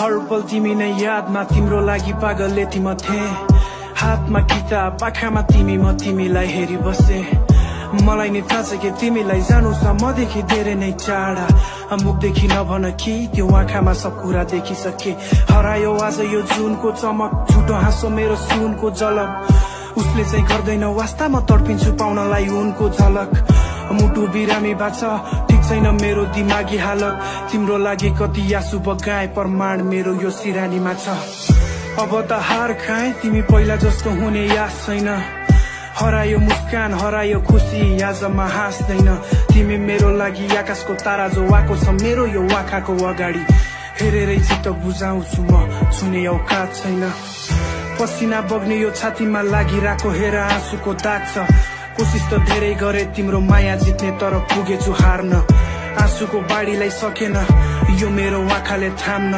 हर पल तिमी नै यादमा तिम्रो लागि पागल यति म थिएँ हातमा किताब आँखामा तिमी म तिमीलाई हेरी बसे मलाई नि थाहा छ कि तिमीलाई जानु छ मदेखि धेरै नै टाढा मुखदेखि नभन कि त्यो आँखामा सब कुरा देखिसके हरायो आज यो जुनको चमक झुटो हाँसो मेरो सुनको झलक उसले चाहिँ गर्दैन वास्ता म तडपिन्छु पाउनलाई उनको झलक मुटु बिरामी बाछ ठिक छैन मेरो दिमागी हालत तिम्रो लागि कति आँसु बगाए प्रमाण मेरो यो सिरानीमा छ अब त हार खाए तिमी पहिला जस्तो हुने याद छैन हरायो मुस्कान हरायो खुसी आजमा हाँस्दैन तिमी मेरो लागि आकाशको तारा जो आएको छ मेरो यो आँखाको अगाडि हेरेरै चित्त बुझाउँछु म छुने औकात छैन पसिना बग्ने यो छातीमा लागिरहेको हेर आँसुको दाग छ कोसिस त धेरै गरे तिम्रो माया जित्ने तर पुगेछु हार्न आँसुको बाढीलाई सकेन यो मेरो आँखाले थाम्न